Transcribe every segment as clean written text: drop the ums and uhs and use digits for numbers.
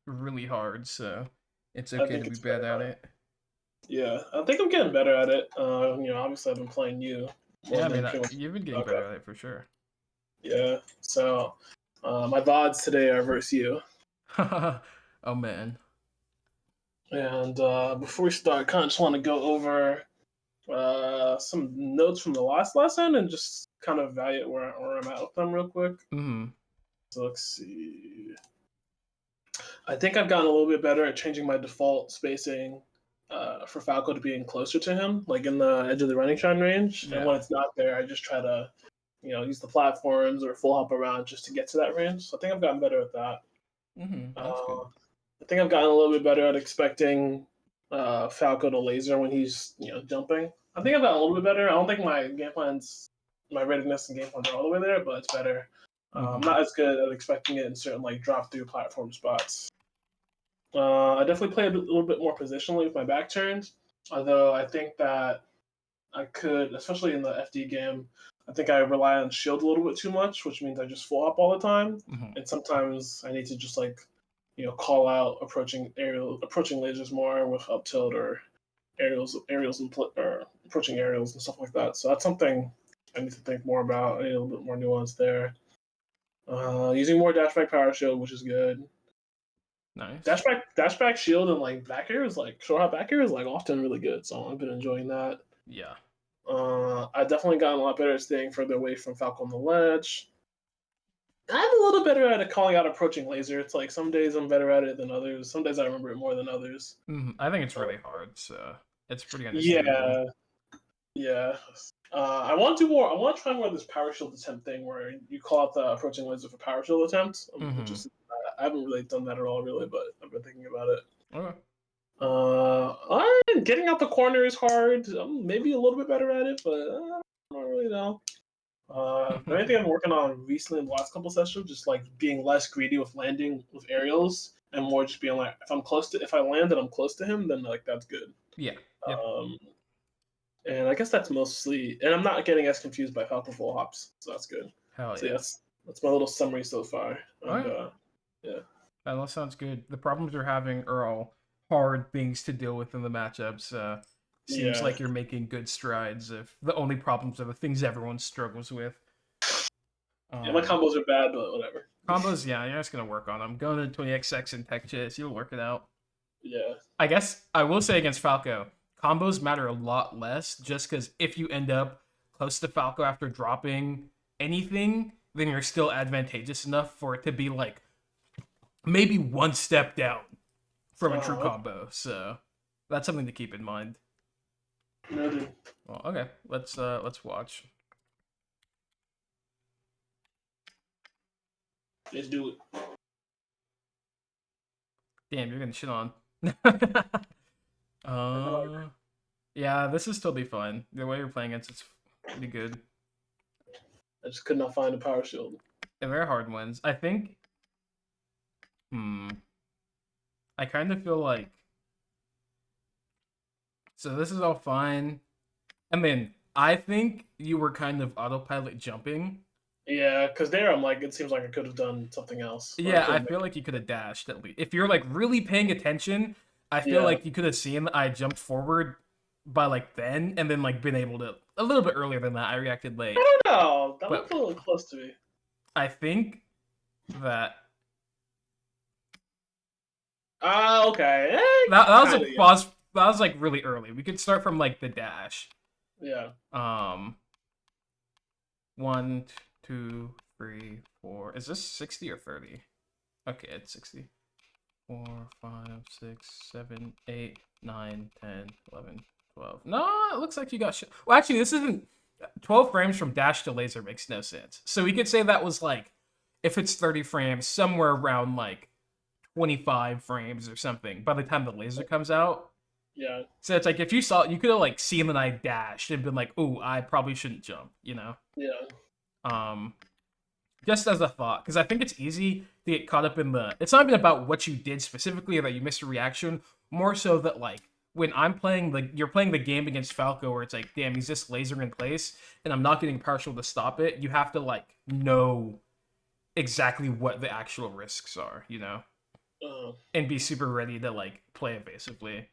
really hard, so it's I okay to think be it's bad very at hard. it. Yeah, I think I'm getting better at it. Obviously I've been playing you more Yeah, I than mean, pretty much. you've been getting Okay. better at it for sure. Yeah. So my VODs today are versus you. Oh man. And before we start, kind of just want to go over some notes from the last lesson and just kind of evaluate where I'm at with them real quick. Hmm. So let's see. I think I've gotten a little bit better at changing my default spacing for Falco to being closer to him, like in the edge of the running shine range. And when Yeah. it's not there, I just try to, use the platforms or full hop around just to get to that range. So I think I've gotten better at that. That's Uh, good. I think I've gotten a little bit better at expecting Falco to laser when he's jumping. I think I've gotten a little bit better. I don't think my readiness and game plans are all the way there, but it's better. I'm Hmm. not as good at expecting it in certain like drop through platform spots. I definitely play a little bit more positionally with my back turned, although I think that I could, especially in the FD game, I think I rely on shield a little bit too much, which means I just full up all the time, Hmm. and sometimes I need to just like call out approaching lasers more with up tilt or aerials or approaching aerials and stuff like that. So that's something I need to think more about. I need a little bit more nuance there. Using more dashback power shield, which is good. Nice. Dashback shield and like back air is like short hop back air is like often really good. So I've been enjoying that. Yeah. I've definitely gotten a lot better at staying further away from Falco on the ledge. I'm a little better at calling out approaching laser. It's like some days I'm better at it than others. Some days I remember it more than others. I think it's Uh, really hard, so it's pretty understandable. yeah, yeah. I want to do more. I want to try more of this power shield attempt thing where you call out the approaching laser for power shield attempts. Which Hmm. is I haven't really done that at all, really, but I've been thinking about it. Okay. Getting out the corner is hard. I'm maybe a little bit better at it, but I don't really know. The only thing I'm working on recently in the last couple sessions, just like being less greedy with landing with aerials, and more just being like, if I land and I'm close to him, then like that's good. Yeah. Yep. Um, and I guess that's mostly, and I'm not getting as confused by Falcon full hops, so that's good. Hell So yeah. yes, that's my little summary so far. All And right. yeah, That all sounds good. The problems you're having are all hard things to deal with in the matchups. Seems yeah, like you're making good strides. If the only problems are the things everyone struggles with. yeah. My Um, combos are bad, but whatever. Combos, yeah, you're just gonna work on them. Go to 20xx and tech chase, you'll work it out. Yeah, I guess I will say against Falco, combos matter a lot less just because if you end up close to Falco after dropping anything, then you're still advantageous enough for it to be like maybe one step down from a true okay. combo. So that's something to keep in mind. Noted. Well, okay, let's watch. Let's do it. Damn, you're getting shit on. I know. uh, yeah, this is totally fine. The way you're playing it's pretty good. I just could not find a power shield. And they're hard ones. I think. I kind of feel like. So this is all fine. I mean, I think you were kind of autopilot jumping. Yeah, because there I'm like, it seems like I could have done something else. Or I Yeah, could I have feel like you could have dashed at least. If you're like really paying attention, I feel yeah. like you could have seen that I jumped forward by like then, and then like been able to a little bit earlier than that. I reacted I late, don't know. That but looked a little close to me. I think that Okay. that was a Kind of, yeah. pause. That was like really early. We could start from like the dash. Yeah. Um, one, two, three, four. Is this 60 or 30? Okay, it's 60. 4, 5, 6, 7, 8, 9, 10, 11, 12. No, it looks like you got shit. Well, actually, this isn't 12 frames from dash to laser makes no sense. So we could say that was like, if it's 30 frames, somewhere around like 25 frames or something by the time the laser comes out. Yeah. So it's like if you saw, you could have like seen that I dashed and been like, "Ooh, I probably shouldn't jump," you know. Yeah. Um, just as a thought, because I think it's easy to get caught up in the. It's not even about what you did specifically or that you missed a reaction. More so that like when I'm playing you're playing the game against Falco, where it's like, damn, he's just laser in place, and I'm not getting partial to stop it. You have to like know exactly what the actual risks are, you know. and be super ready to like play evasively.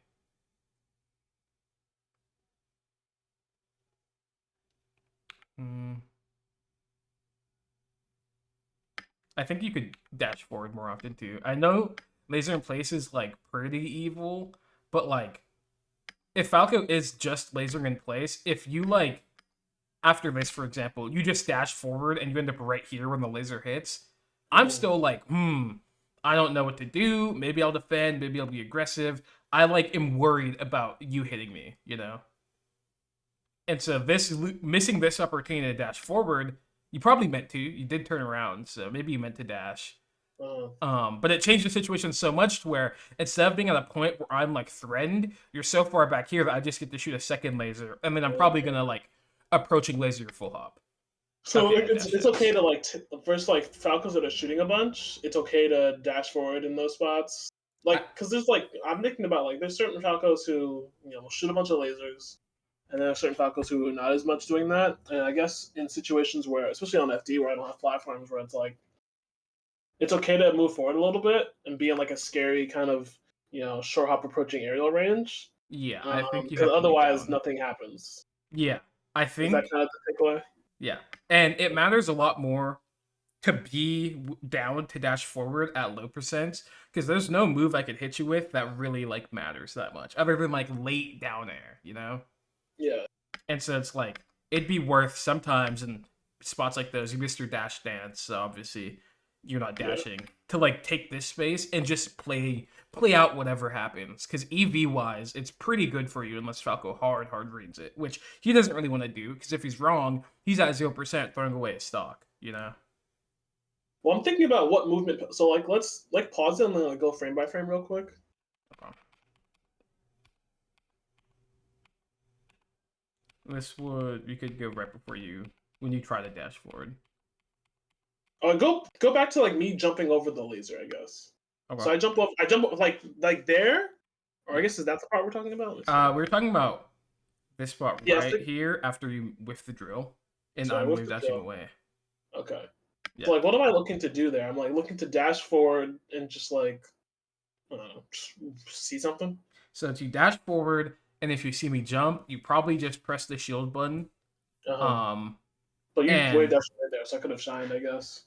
I think you could dash forward more often too. I know laser in place is like pretty evil, but like if Falco is just lasering in place, if you like after this, for example, you just dash forward and you end up right here when the laser hits, I'm still like, I don't know what to do. Maybe I'll defend, maybe I'll be aggressive. I like am worried about you hitting me, you know? And so this missing this opportunity to dash forward, you probably meant to. You did turn around, so maybe you meant to dash. But it changed the situation so much to where instead of being at a point where I'm like threatened, you're so far back here that I just get to shoot a second laser, and then I'm probably gonna like approaching laser full hop. So Okay, like I dashed it's it. okay to like first like Falcons that are shooting a bunch. It's okay to dash forward in those spots, I, like because there's like I'm thinking about like there's certain Falcons who shoot a bunch of lasers, and there are certain Falcons who are not as much doing that. And I guess in situations where, especially on FD, where I don't have platforms, where it's like it's okay to move forward a little bit and be in like a scary kind of short hop approaching aerial range, yeah, I think you because have to be otherwise down. nothing happens. Yeah, I Is that think kind of the takeaway? yeah, and it matters a lot more to be down to dash forward at low percents because there's no move I could hit you with that really like matters that much other than like late down air, you know? Yeah, And so it's like it'd be worth sometimes in spots like those. You missed your dash dance, so obviously you're not yeah, dashing to like take this space and just play out whatever happens. Because EV wise, it's pretty good for you unless Falco hard reads it, which he doesn't really want to do. Because if he's wrong, he's at 0% throwing away his stock. You know. well, I'm thinking about what movement. So, like, let's like pause it and then like, go frame by frame real quick. This would we could go right before you when you try to dash forward. Go back to like me jumping over the laser, I guess. Okay. So I jump like there, or I Yeah. guess is that the part we're talking about? Let's see. We were talking about this spot Yes. right here after you whiff the drill, and Sorry, I'm with wave the dashing drill. away. Okay. Yeah. So like, what am I looking to do there? I'm like looking to dash forward and just like I don't know, see something. So to dash forward, and if you see me jump, you probably just press the shield button. Uh huh. Um, But you way and dashed right there, so I could have shined, I guess.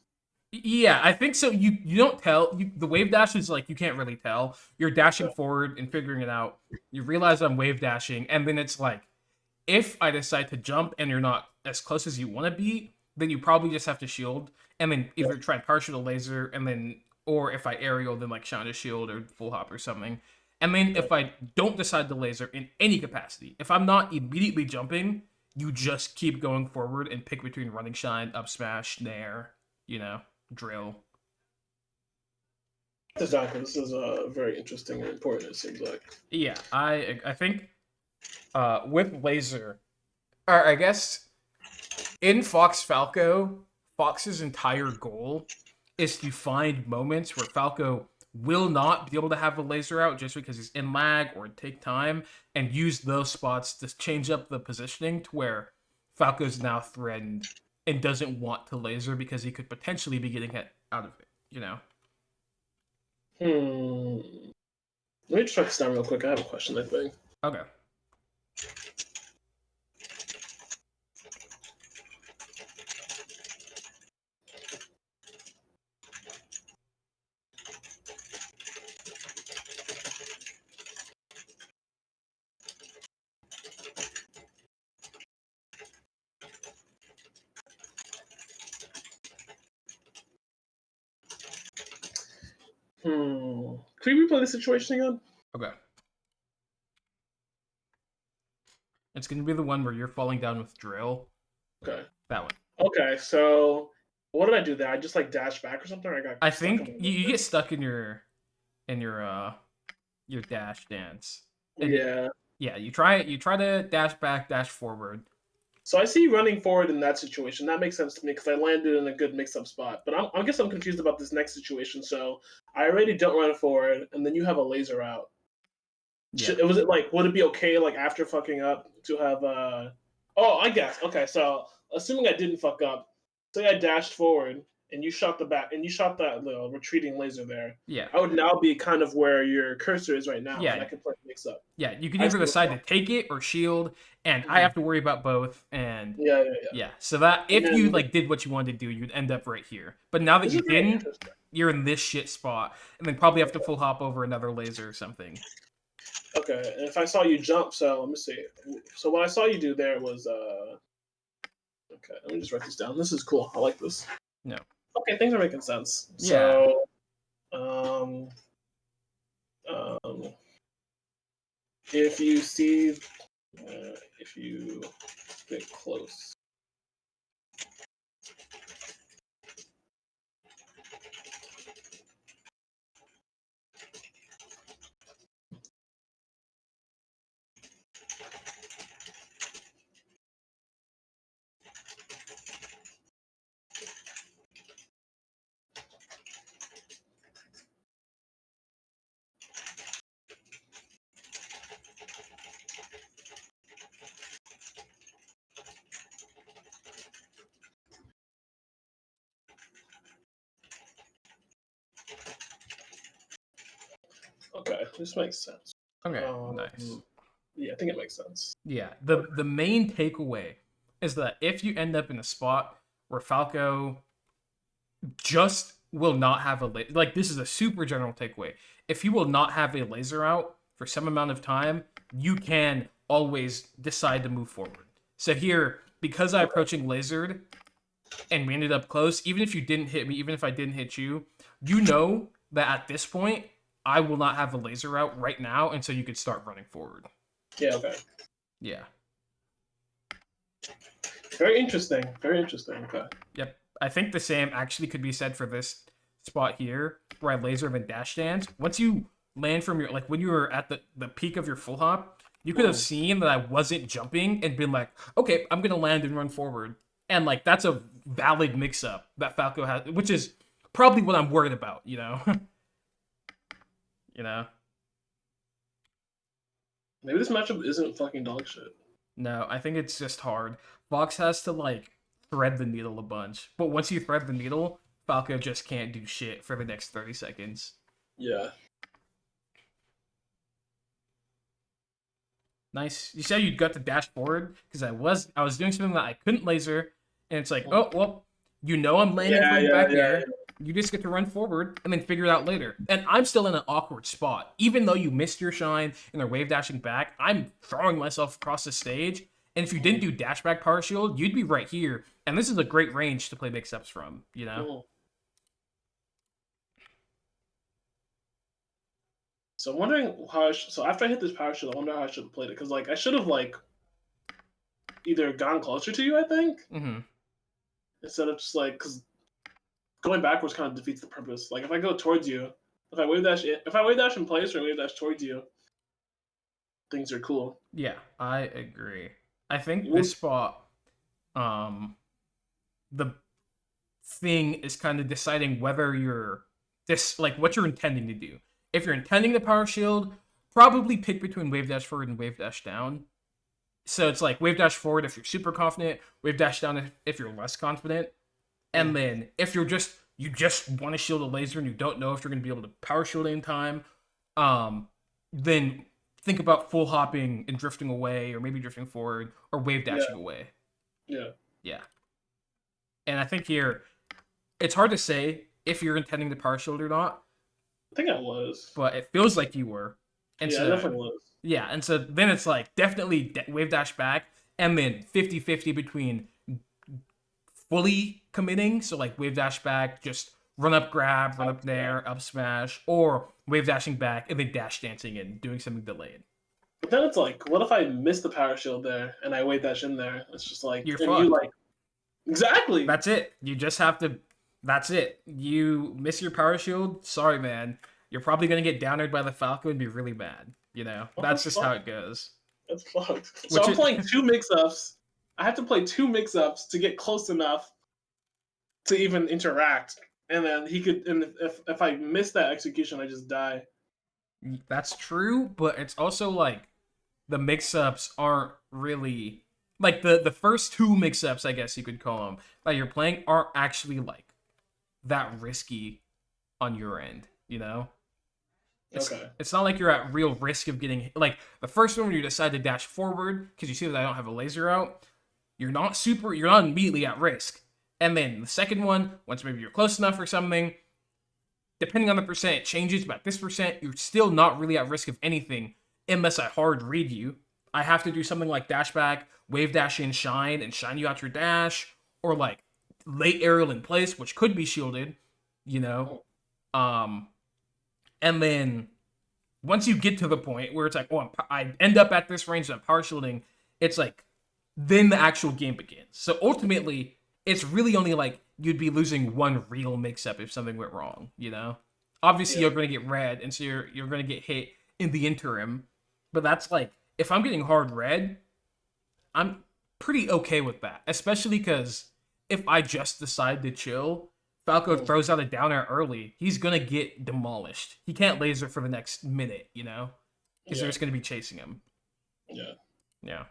yeah, I think so. You don't tell the wave dash is like you can't really tell. You're dashing Okay. forward and figuring it out. You realize I'm wave dashing, and then it's like if I decide to jump and you're not as close as you want to be, then you probably just have to shield and then Yeah. either try and partial the laser and then, or if I aerial, then like shine a shield or full hop or something. And then Yeah. if I don't decide to laser in any capacity, if I'm not immediately jumping, you just keep going forward and pick between running shine, up smash, nair, you know, drill. Exactly. This is very interesting and important. It seems like. Yeah, I think with laser, or I guess in Fox Falco, Fox's entire goal is to find moments where Falco will not be able to have a laser out just because he's in lag or take time and use those spots to change up the positioning to where Falco's now threatened and doesn't want to laser because he could potentially be getting hit out of it, you know? Hmm. Let me just track this down real quick. I have a question, I think. Okay. Can we replay the situation again? Okay. It's going to be the one where you're falling down with drill. Okay. That one. Okay, so what did I do there? I just like dashed back or something, or I got I stuck on think the you laser? get stuck in your dash dance. And Yeah. yeah, you try to dash back, dash forward. So I see running forward in that situation. That makes sense to me because I landed in a good mix-up spot. But I guess I'm confused about this next situation. So I already don't run forward, and then you have a laser out. Yeah. Was it like? Would it be okay like after fucking up to have? Oh, I guess. Okay, so assuming I didn't fuck up, say I dashed forward. and you shot that retreating laser there, Yeah. I would now be kind of where your cursor is right now, and I Yeah. could play mix up. Yeah. You can I either see what's decide to going take it or shield, and on. I have to worry about both. And Yeah, yeah, yeah. yeah, so that And if you then like did what you wanted to do, you'd end up right here. But now that this you is very didn't, interesting. you're in this shit spot, and then probably have to Okay. full hop over another laser or something. Okay, and if I saw you jump, so let me see. So what I saw you do there was okay, let me just write this down. This is cool. I like this. No. Okay, things are making sense. Yeah. So um um if you see if you get close. Okay, this makes sense. Okay. Nice. Yeah, I think it makes sense. Yeah. The main takeaway is that if you end up in a spot where Falco just will not have a like this is a super general takeaway. If you will not have a laser out for some amount of time, you can always decide to move forward. So here, because I approaching lasered and we ended up close, even if you didn't hit me, even if I didn't hit you, you know that at this point I will not have a laser out right now, and so you could start running forward. Yeah, okay. Yeah. Very interesting. Very interesting. Okay. Yep. I think the same actually could be said for this spot here, where I laser and dash dance. Once you land from your like when you were at the peak of your full hop, you could have seen that I wasn't jumping and been like, okay, I'm gonna land and run forward. And like that's a valid mix up that Falco has, which is probably what I'm worried about, you know? you know? Maybe this matchup isn't fucking dog shit. No, I think it's just hard. Fox has to like thread the needle a bunch. But once you thread the needle, Falco just can't do shit for the next 30 seconds. Yeah. Nice. You said you got to dash forward because I was doing something that I couldn't laser, and it's like, oh well, you know I'm landing for you back here. You just get to run forward and then figure it out later. And I'm still in an awkward spot. Even though you missed your shine and they're wave dashing back, I'm throwing myself across the stage. And if you didn't do dash back power shield, you'd be right here. And this is a great range to play mix ups from, you know? So I'm wondering how so after I hit this power shield, I wonder how I should have played it. Because like I should have like either gone closer to you, I think. Mm-hmm. Instead of just like because going backwards kind of defeats the purpose. Like if I go towards you, if I wave dash in place or wave dash towards you, things are cool. Yeah, I agree. I think this spot, the thing is kind of deciding whether you're this like what you're intending to do. If you're intending to power shield, probably pick between wave dash forward and wave dash down. So it's like wave dash forward if you're super confident, wave dash down if you're less confident. And then if you just want to shield a laser and you don't know if you're going to be able to power shield in time, then think about full hopping and drifting away, or maybe drifting forward, or wave dashing away. Yeah. Yeah. And I think here, it's hard to say if you're intending to power shield or not. I think I was. But it feels like you were. And yeah, so, I definitely was. Yeah, and so then it's like definitely wave dash back, and then 50-50 between fully committing, so like wave dash back, just run up grab, run up there, up smash, or wave dashing back and then dash dancing and doing something delayed. But then it's like, what if I miss the power shield there and I wave dash in there? It's just like you're fucked. You like exactly. That's it. You just have to. That's it. You miss your power shield. Sorry, man. You're probably gonna get downed by the Falco and be really mad. You know, that's just how it goes. That's fucked. So I'm playing two mix-ups. I have to play two mix-ups to get close enough to even interact, and then he could. And if I miss that execution, I just die. That's true, but it's also like the mix-ups aren't really like the first two mix-ups, I guess you could call them, that you're playing aren't actually like that risky on your end, you know? It's Okay. it's not like you're at real risk of getting like the first one when you decide to dash forward because you see that I don't have a laser out. You're not immediately at risk. And then the second one, once maybe you're close enough or something, depending on the percent, it changes. But at this percent, you're still not really at risk of anything unless I hard read you. I have to do something like dash back, wave dash in, and shine you out your dash, or like late aerial in place, which could be shielded, you know. Um, and then once you get to the point where it's like, oh, I end up at this range and I'm power shielding, it's like then the actual game begins. So ultimately, it's really only like you'd be losing one real mix-up if something went wrong, you know? Obviously, Yeah. you're going to get red, and so you're going to get hit in the interim. But that's like, if I'm getting hard red, I'm pretty okay with that. Especially because if I just decide to chill, Falco Mm. throws out a down air early, he's going to get demolished. He can't laser for the next minute, you know? Because they're Yeah. just going to be chasing him. Yeah. Yeah.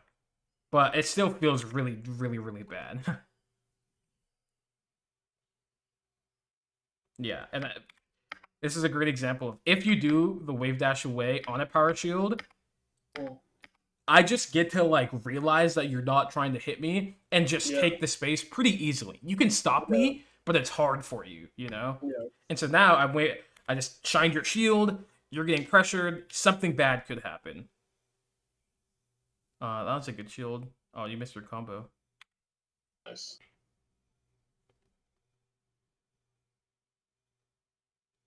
But it still feels really, really, really bad. Yeah, and this is a great example of if you do the wave dash away on a power shield, Mm. I just get to like realize that you're not trying to hit me and just Yeah. take the space pretty easily. You can stop Yeah. me, but it's hard for you, you know? Yeah. And so now I just shined your shield, you're getting pressured, something bad could happen. That was a good shield. Oh, you missed your combo. Nice.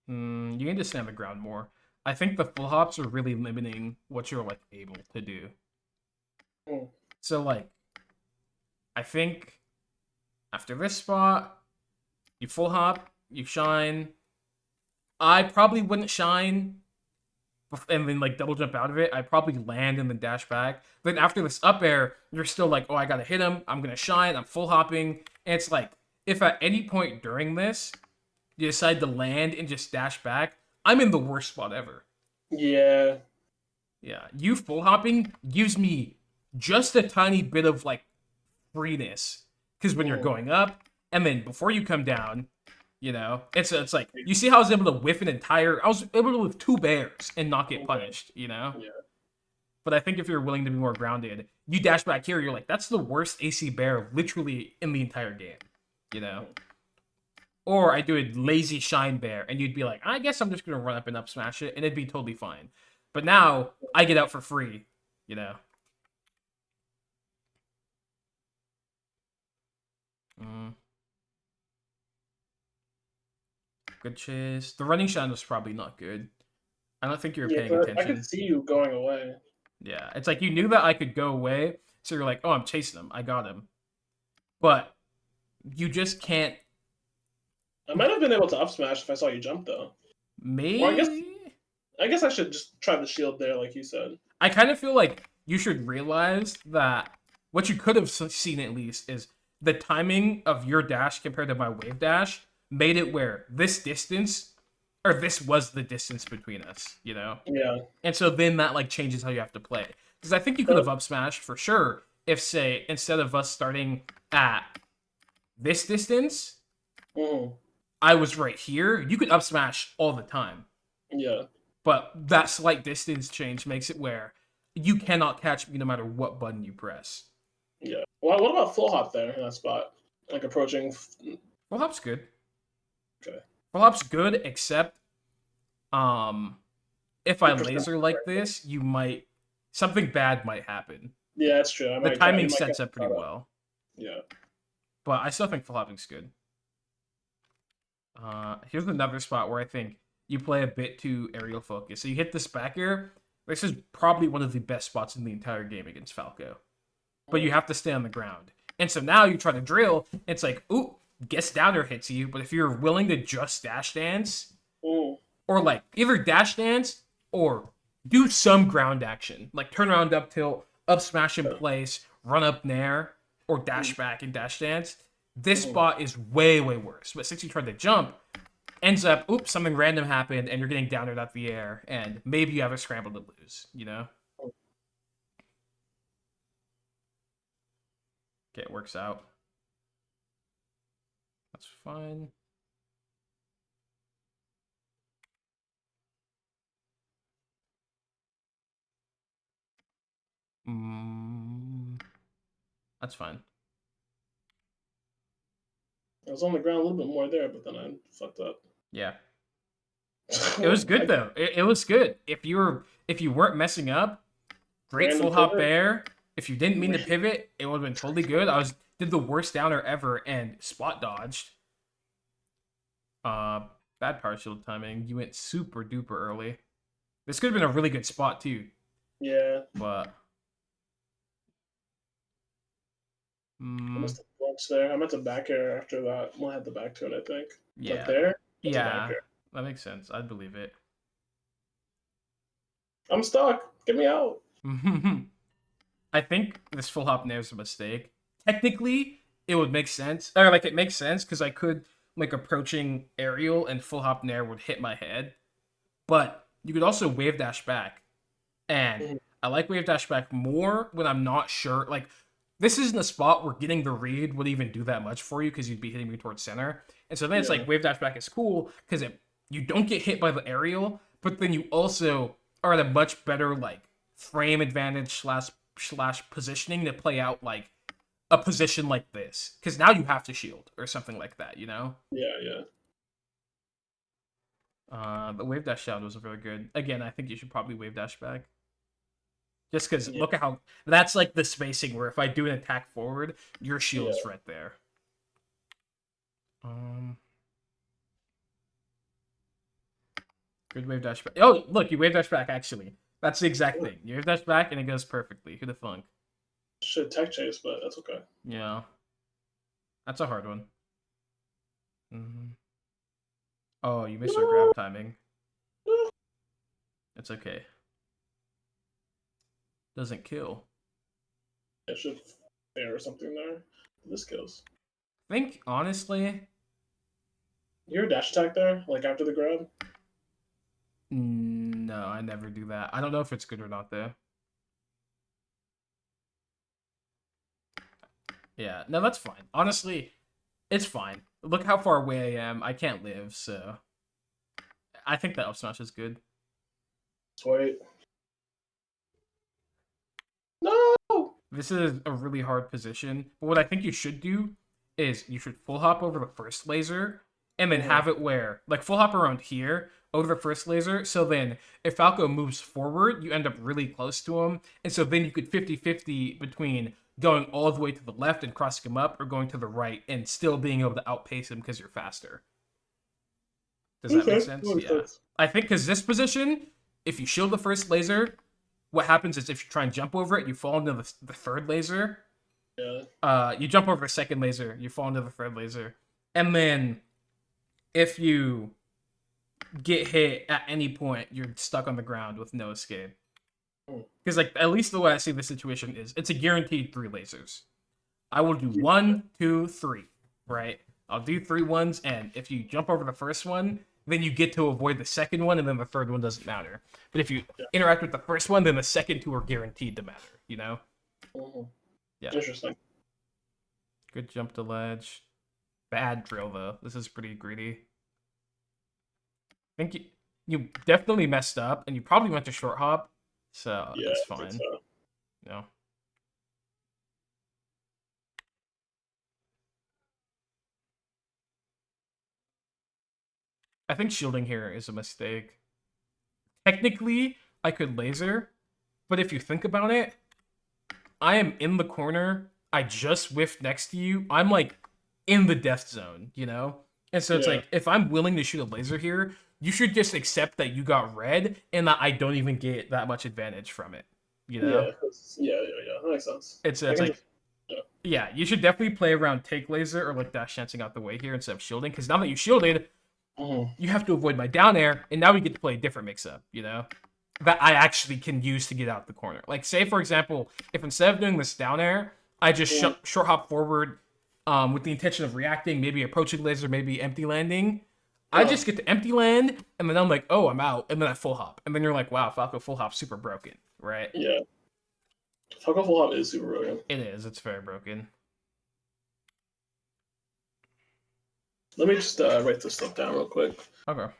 You need to stand the ground more. I think the full hops are really limiting what you're like able to do. Mm. So like, I think after this spot, you full hop, you shine. I probably wouldn't shine and then like double jump out of it. I probably land and then dash back. Then after this up air, you're still like, oh, I gotta hit him. I'm gonna shine. I'm full hopping. And it's like, if at any point during this you decide to land and just dash back, I'm in the worst spot ever. Yeah. Yeah, you full hopping gives me just a tiny bit of like freeness because when you're Mm. going up and then before you come down, you know, it's like you see how I was able to whiff an entire. I was able to whiff two bears and not get Okay. punished, you know. Yeah. But I think if you're willing to be more grounded, you dash back here, you're like, that's the worst AC bear literally in the entire game, you know. Or I do a lazy shine bear, and you'd be like, I guess I'm just gonna run up and up smash it, and it'd be totally fine. But now I get out for free, you know. Mm, good chase. The running shine was probably not good. I don't think you were Yeah. paying But I could attention. see you going away. Yeah, it's like you knew that I could go away, so you're like, oh, I'm chasing him. I got him. But you just can't. I might have been able to up smash if I saw you jump though. Or Maybe. I guess I should just try the shield there, like you said. I kind of feel like you should realize that what you could have seen at least is the timing of your dash compared to my wave dash made it where this distance or this was the distance between us, you know? Yeah. And so then that like changes how you have to play. Because I think you could But have up smashed for sure if, say, instead of us starting at this distance, mm, I was right here, you could up smash all the time. yeah. But that slight distance change makes it where you cannot catch me no matter what button you press. Yeah. Well, what about full hop there in that spot? Like approaching. Full hop's good. Okay. Full hop's good, except if I The percent. laser like this, you might something bad might happen. Yeah, that's true. I The might get. You timing might get sets up pretty caught up. well, Yeah. but I still think full hopping's good. Here's another spot where I think you play a bit too aerial focus. So you hit this back air. This is probably one of the best spots in the entire game against Falco. But you have to stay on the ground. And so now you try to drill, it's like, ooh, guess downer hits you. But if you're willing to just dash dance, Mm, or like either dash dance or do some ground action, like turn around up tilt, up smash in place, run up nair, or dash back and dash dance, this spot is way, way worse. But since you tried to jump, ends up, oops, something random happened, and you're getting downered out the air, and maybe you have a scramble to lose, you know? Okay, it works out. That's fine. That's fine. I was on the ground a little bit more there, but then I fucked up. Yeah. It was good though. It was good. If you weren't messing up, great Random full hop pivot. there. If you didn't mean to pivot, it would have been totally good. Did the worst downer ever and spot dodged. Bad partial timing. You went super duper early. This could have been a really good spot too. Yeah. But I must have flunched there. I meant to back air after that. I had the back to it, I think. But yeah. there, it's a back Yeah. air. That makes sense. I'd believe it. I'm stuck. Get me out. I think this full hop nair is a mistake. Technically, it would make sense. Or like it makes sense because I could like approaching aerial and full hop nair would hit my head. But you could also wave dash back. And Mhm. I like wave dash back more when I'm not sure. Like this isn't a spot where getting the read would even do that much for you because you'd be hitting me towards center. And so then it's Yeah. like wave dash back is cool because you don't get hit by the aerial, but then you also are at a much better like frame advantage slash positioning to play out like a position like this because now you have to shield or something like that, you know. Yeah, yeah. The wave dash shout was very good. Again, I think you should probably wave dash back. Just because Yeah. look at how that's like the spacing where if I do an attack forward, your shield's Yeah. right there. Good wave dash back. Oh, look, you wave dash back actually. That's the exact thing. You wave dash back and it goes perfectly. Who'd have thunk? Should tech chase, but that's okay. Yeah. That's a hard one. Oh, you missed your grab timing. It's okay. Doesn't kill. I should fair or something there. This kills. I think, honestly, Your dash attack there, like after the grab? no, I never do that. I don't know if it's good or not, though. Yeah, no, that's fine. Honestly, it's fine. Look how far away I am. I can't live, so I think that up smash is good. Sweet. No! This is a really hard position. But what I think you should do is you should full hop over the first laser and then have it where, like, full hop around here over the first laser. So then if Falco moves forward, you end up really close to him. And so then you could 50-50 between going all the way to the left and crossing him up or going to the right and still being able to outpace him because you're faster. Does that make sense? Yeah. I think because this position, if you shield the first laser, what happens is if you try and jump over it, you fall into the third laser. Yeah. You jump over the second laser, you fall into the third laser. And then if you get hit at any point, you're stuck on the ground with no escape. Because like at least the way I see the situation is it's a guaranteed 3 lasers. I will do 1, 2, 3, right? I'll do 3 ones, and if you jump over the first one, then you get to avoid the second one, and then the third one doesn't matter. But if you interact with the first one, then the second 2 are guaranteed to matter, you know? Yeah. Interesting. Good jump to ledge. Bad drill, though. This is pretty greedy. I think you definitely messed up, and you probably went to short hop, so Yeah, it's I fine. think so. No. I think shielding here is a mistake. Technically, I could laser, but if you think about it, I am in the corner. I just whiffed next to you. I'm like in the death zone, you know? And so it's like, if I'm willing to shoot a laser here, you should just accept that you got red and that I don't even get that much advantage from it, you know? Yeah. That makes sense. It's like, yeah, you should definitely play around take laser or like dash chancing out the way here instead of shielding, because now that you shielded, you have to avoid my down air, and now we get to play a different mix-up, you know? That I actually can use to get out the corner. Like, say, for example, if instead of doing this down air, I just short hop forward with the intention of reacting, maybe approaching laser, maybe empty landing, I just get to empty land, and then I'm like, oh, I'm out, and then I full hop. And then you're like, wow, Falco full hop super broken, right? Yeah. Falco full hop is super broken. It is. It's very broken. Let me just write this stuff down real quick. Okay.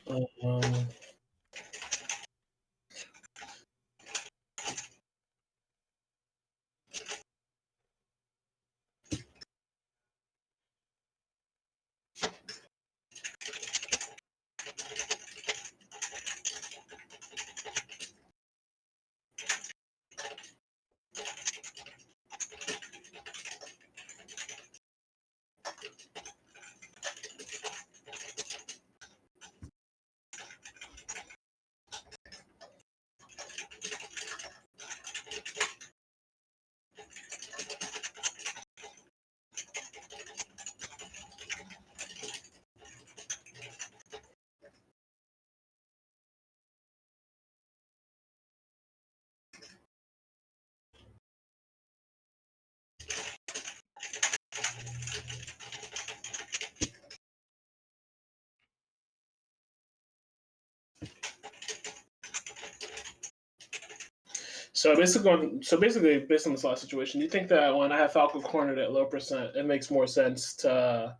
So basically, based on this last situation, you think that when I have Falco cornered at low percent, it makes more sense to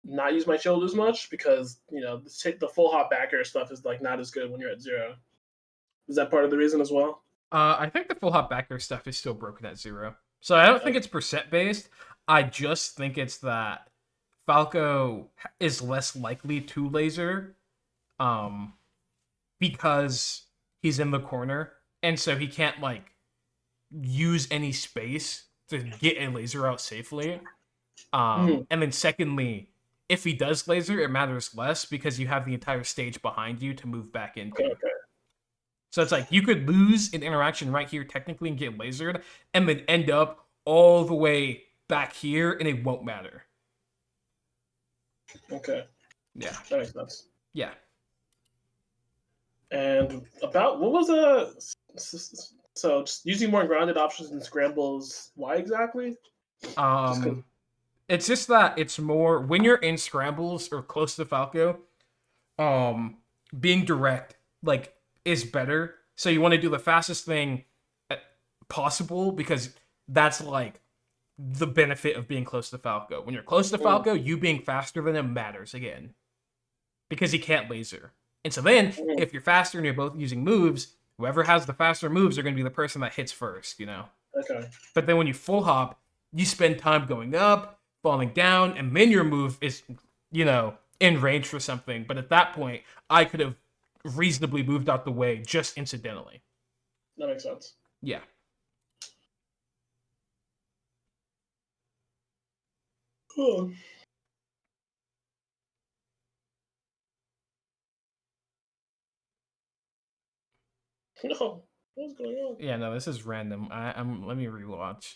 not use my shield as much because the full hop back air stuff is like not as good when you're at 0. Is that part of the reason as well? I think the full hop backer stuff is still broken at 0. So I don't think it's percent based. I just think it's that Falco is less likely to laser um, because he's in the corner. And so he can't, like, use any space to get a laser out safely. And then secondly, if he does laser, it matters less because you have the entire stage behind you to move back into. Okay. So it's like you could lose an interaction right here technically and get lasered and then end up all the way back here and it won't matter. Okay. Yeah. That makes sense. Yeah. And about what was so just using more grounded options and scrambles, why exactly? It's just that it's more when you're in scrambles or close to Falco, being direct like is better. So you want to do the fastest thing possible because that's like the benefit of being close to Falco. When you're close to Falco, you being faster than him matters again because he can't laser. And so then, if you're faster and you're both using moves, whoever has the faster moves are going to be the person that hits first, Okay. But then when you full hop, you spend time going up, falling down, and then your move is, in range for something. But at that point, I could have reasonably moved out the way just incidentally. That makes sense. Yeah. Cool. No, what's going on? Yeah, no, this is random. Let me rewatch.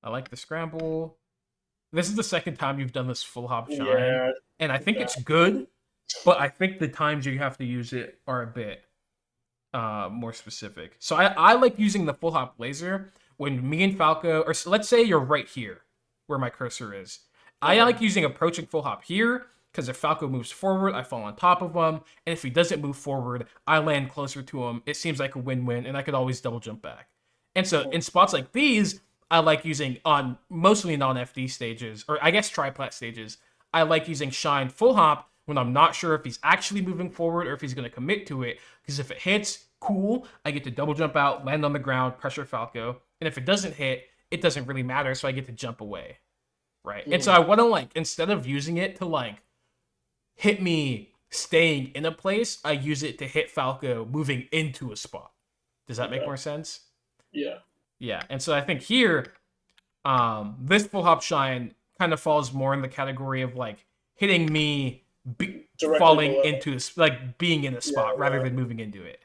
I like the scramble. This is the second time you've done this full hop shine, and I think it's good, but I think the times you have to use it are a bit more specific. So I like using the full hop laser when me and Falco, or let's say you're right here where my cursor is. I like using approaching full hop here because if Falco moves forward, I fall on top of him, and if he doesn't move forward, I land closer to him. It seems like a win-win, and I could always double jump back. And so in spots like these, I like using on mostly non-FD stages, or I guess triplat stages, I like using shine full hop when I'm not sure if he's actually moving forward or if he's going to commit to it. Because if it hits, cool, I get to double jump out, land on the ground, pressure Falco. And if it doesn't hit, it doesn't really matter, so I get to jump away. Right? And so I want to, instead of using it to, hit me staying in a place, I use it to hit Falco moving into a spot. Does that make more sense? Yeah. Yeah, and so I think here, this full hop shine kind of falls more in the category of hitting me, falling below. Into being in a spot rather than moving into it.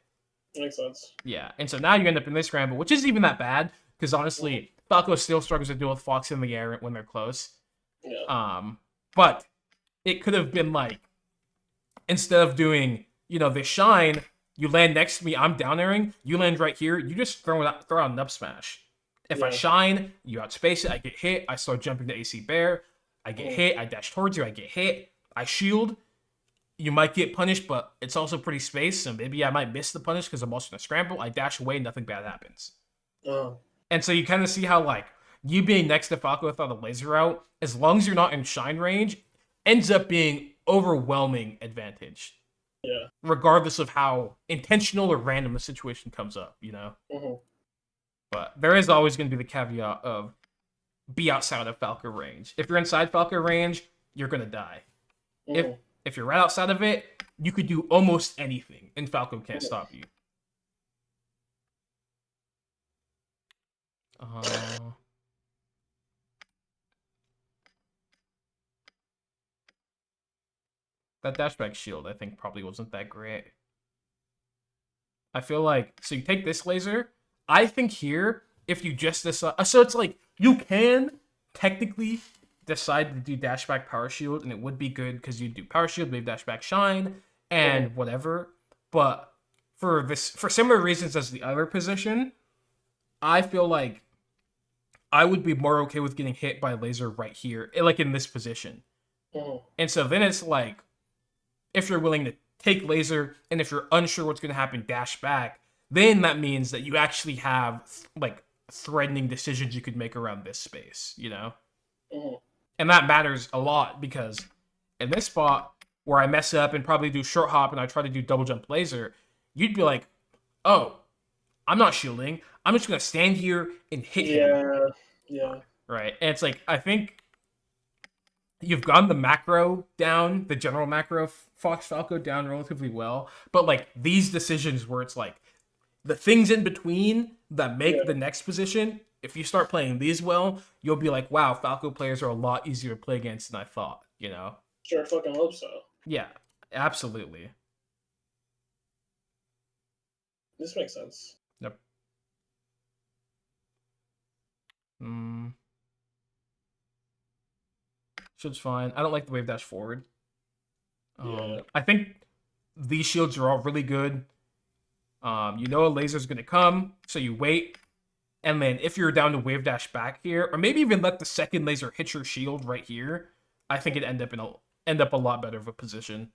That makes sense. Yeah, and so now you end up in this scramble, which isn't even that bad because honestly, Falco still struggles to deal with Fox in the air when they're close. Yeah. But it could have been instead of doing this shine. You land next to me, I'm down airing, you land right here, you just throw out an up smash. If I shine, you outspace it, I get hit, I start jumping to AC Bear, I get hit, I dash towards you, I get hit, I shield, you might get punished, but it's also pretty spaced, so maybe I might miss the punish because I'm also in a scramble, I dash away, nothing bad happens. And so you kind of see how, you being next to Falco without a laser out, as long as you're not in shine range, ends up being overwhelming advantage. Yeah. Regardless of how intentional or random the situation comes up, But there is always going to be the caveat of be outside of Falco range. If you're inside Falco range, you're going to die. If you're right outside of it, you could do almost anything, and Falco can't stop you. That dashback shield, I think, probably wasn't that great. I feel so you take this laser. I think here, if you just decide... So it's you can technically decide to do dashback power shield, and it would be good because you do power shield, wave dashback shine, and whatever. But for similar reasons as the other position, I feel I would be more okay with getting hit by a laser right here, in this position. And so then it's if you're willing to take laser, and if you're unsure what's going to happen, dash back, then that means that you actually have like threatening decisions you could make around this space, you know? Mm-hmm. And that matters a lot because in this spot where I mess up and probably do short hop and I try to do double jump laser, you'd be like, oh, I'm not shielding. I'm just gonna stand here and hit him. Yeah, yeah, Right. And it's like I think you've gotten the macro down, the general macro Fox Falco down relatively well. But like these decisions where it's like the things in between that make yeah. the next position, if you start playing these well, you'll be like, wow, Falco players are a lot easier to play against than I thought, you know? Sure, fucking hope so. Yeah, absolutely. This makes sense. Yep. Mm, shield's fine. I don't like the wave dash forward. Yeah, I think these shields are all really good. You know a laser's gonna come, so you wait, and then if you're down to wave dash back here, or maybe even let the second laser hit your shield right here, I think it'd end up a lot better of a position.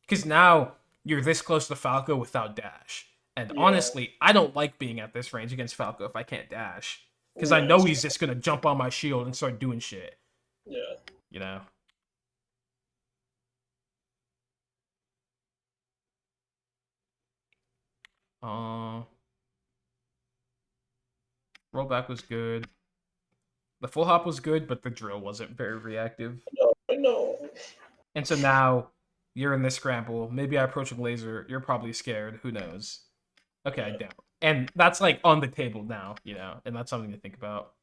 Because now you're this close to Falco without dash. And yeah, honestly, I don't like being at this range against Falco if I can't dash. Because I yeah, know he's just gonna jump on my shield and start doing shit. yeah. You know? Uh rollback was good. The full hop was good, but the drill wasn't very reactive. No, I know. And so now you're in this scramble. Maybe I approach a laser. You're probably scared. Who knows? Okay, I Yeah. don't. And that's like on the table now, you know, and that's something to think about.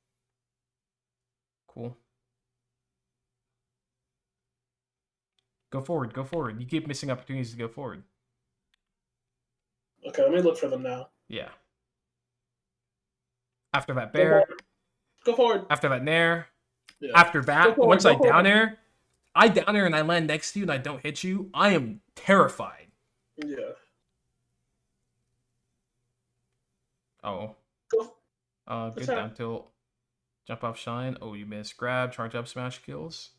Cool. Go forward. Go forward. You keep missing opportunities to go forward. Okay, let me look for them now. Yeah. After that Go bear, forward. Go forward. after that nair, Yeah. after Go that, forward. once I Go down forward. air, I down air and I land next to you and I don't hit you, I am terrified. Yeah. Oh. Go. Good Attack. down tilt. Jump off shine. Oh, you missed. Grab, charge up, smash kills.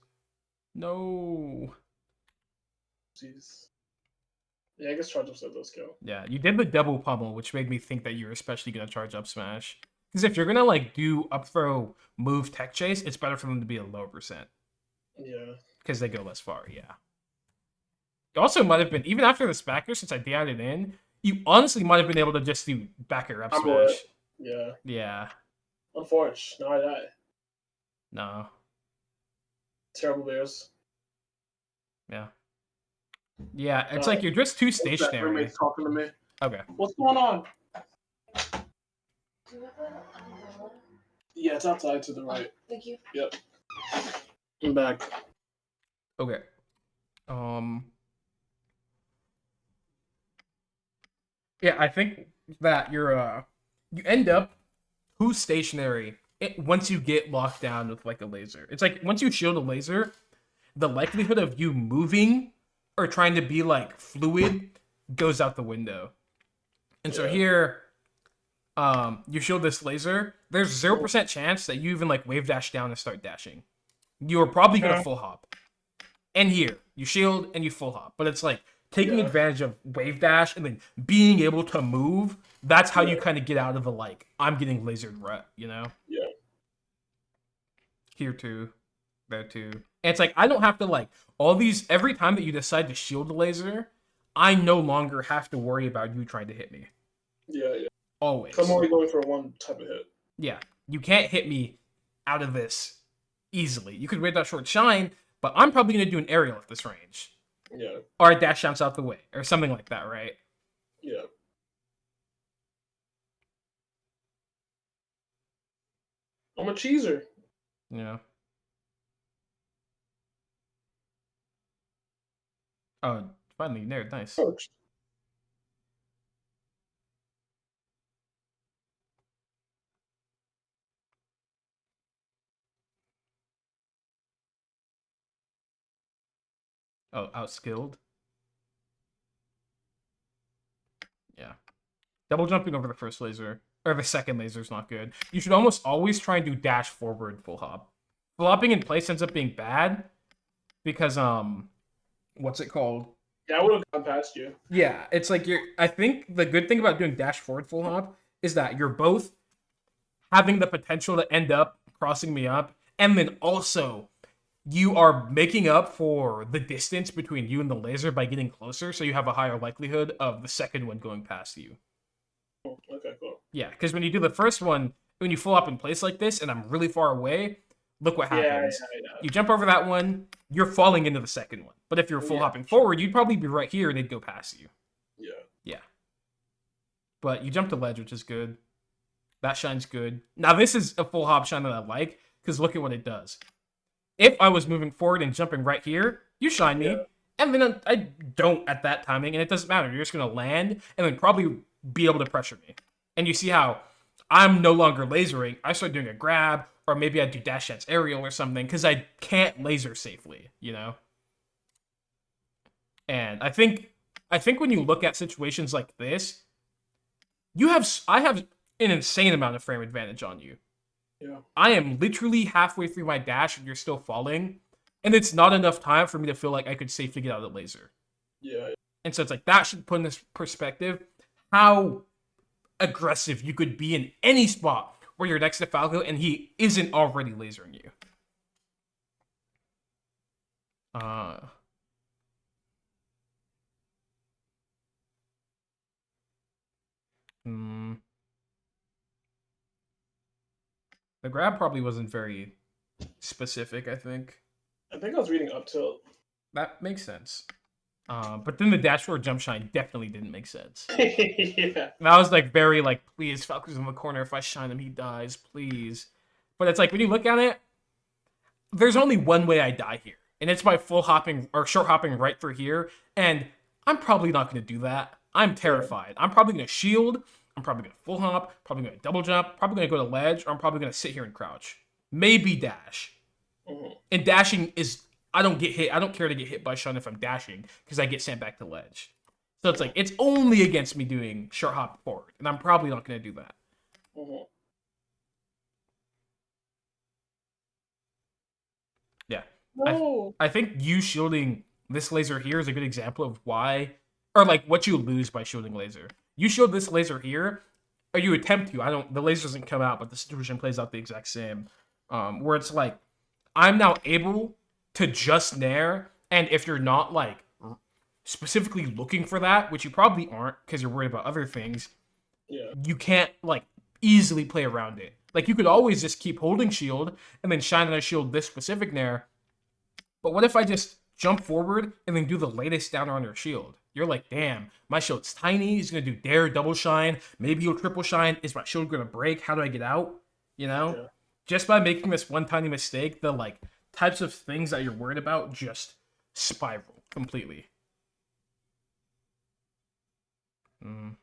No. Jeez. Yeah, I guess charge up said those kill. Yeah, you did the double pummel, which made me think that you're especially gonna charge up smash. Because if you're gonna like do up throw move tech chase, it's better for them to be a lower percent. Yeah. Because they go less far, yeah. You also might have been, even after the spacker, since I DI'd it in, you honestly might have been able to just do backer up I'm smash. good. Yeah. Yeah. Unfortunate. Now I die. No. Terrible bears. Yeah. Yeah, it's like you're just too What's that stationary. roommate's talking to me? Okay. What's going on? Yeah, it's outside to the right. Thank you. Yep. I'm back. Okay. Yeah, I think that you end up too stationary once you get locked down with like a laser. It's like once you shield a laser, the likelihood of you moving or trying to be like fluid goes out the window. And so Yeah. here, you shield this laser, there's 0% chance that you even like wave dash down and start dashing. You're probably gonna Yeah. full hop. And here, you shield and you full hop. But it's like taking Yeah. advantage of wave dash and then being able to move. That's how you Yeah. kind of get out of the like, I'm getting lasered rut, you know? Yeah. Here too, there too. And it's like I don't have to like all these every time that you decide to shield the laser, I no longer have to worry about you trying to hit me. Yeah, yeah. Always. I'm only going for one type of hit. Yeah. You can't hit me out of this easily. You could wait that short shine, but I'm probably gonna do an aerial at this range. Yeah. Or a dash jumps out the way. Or something like that, right? Yeah. I'm a cheeser. Yeah. Oh, finally nared, nice. Coach. Oh, outskilled. Yeah. Double jumping over the first laser. Or the second laser is not good. You should almost always try and do dash forward full hop. Flopping in place ends up being bad. Because, what's it called? Yeah, I would have gone past you. Yeah, it's like you're. I think the good thing about doing dash forward full hop is that you're both having the potential to end up crossing me up, and then also you are making up for the distance between you and the laser by getting closer, so you have a higher likelihood of the second one going past you. Okay, cool. Yeah, because when you do the first one, when you full up in place like this, and I'm really far away, look what Yeah, happens. yeah, You jump over that one, you're falling into the second one. But if you're full yeah, hopping forward, you'd probably be right here and they'd go past you. yeah. Yeah. But you jump to ledge, which is good. That shine's good. Now, this is a full hop shine that I like, because look at what it does. If I was moving forward and jumping right here, you shine Yeah. me, and then I don't at that timing, and it doesn't matter. You're just going to land and then probably be able to pressure me. And you see how I'm no longer lasering. I start doing a grab, or maybe I do dash dance aerial or something, because I can't laser safely, you know? And I think when you look at situations like this, I have an insane amount of frame advantage on you. Yeah. I am literally halfway through my dash and you're still falling, and it's not enough time for me to feel like I could safely get out of the laser. Yeah. And so it's like that should put in this perspective how aggressive you could be in any spot where you're next to Falco and he isn't already lasering you. Uh hmm. The grab probably wasn't very specific, I think. I think I was reading up tilt. That makes sense. But then the dash forward jump shine definitely didn't make sense. Yeah. And I was like very like, please, Falco's in the corner. If I shine him, he dies, please. But it's like when you look at it, there's only one way I die here, and it's by full hopping or short hopping right through here. And I'm probably not going to do that. I'm terrified. I'm probably going to shield. I'm probably going to full hop. Probably going to double jump. Probably going to go to ledge, or I'm probably going to sit here and crouch. Maybe dash. Mhm. And dashing is I don't get hit. I don't care to get hit by shun if I'm dashing because I get sent back to ledge. So it's like it's only against me doing short hop forward, and I'm probably not going to do that. Mhm. Yeah, I No. I think you shielding this laser here is a good example of why, or like what you lose by shielding laser. You shield this laser here, or you attempt to. I don't. The laser doesn't come out, but the situation plays out the exact same. Where it's like I'm now able to just nair, and if you're not like specifically looking for that, which you probably aren't because you're worried about other things, Yeah. you can't like easily play around it. Like you could always just keep holding shield and then shine on a shield this specific nair. But what if I just jump forward and then do the latest downer on your shield? You're like, damn, my shield's tiny. He's gonna do dare double shine. Maybe he'll triple shine. Is my shield gonna break? How do I get out? You know, Yeah. just by making this one tiny mistake, the like types of things that you're worried about just spiral completely. Mm.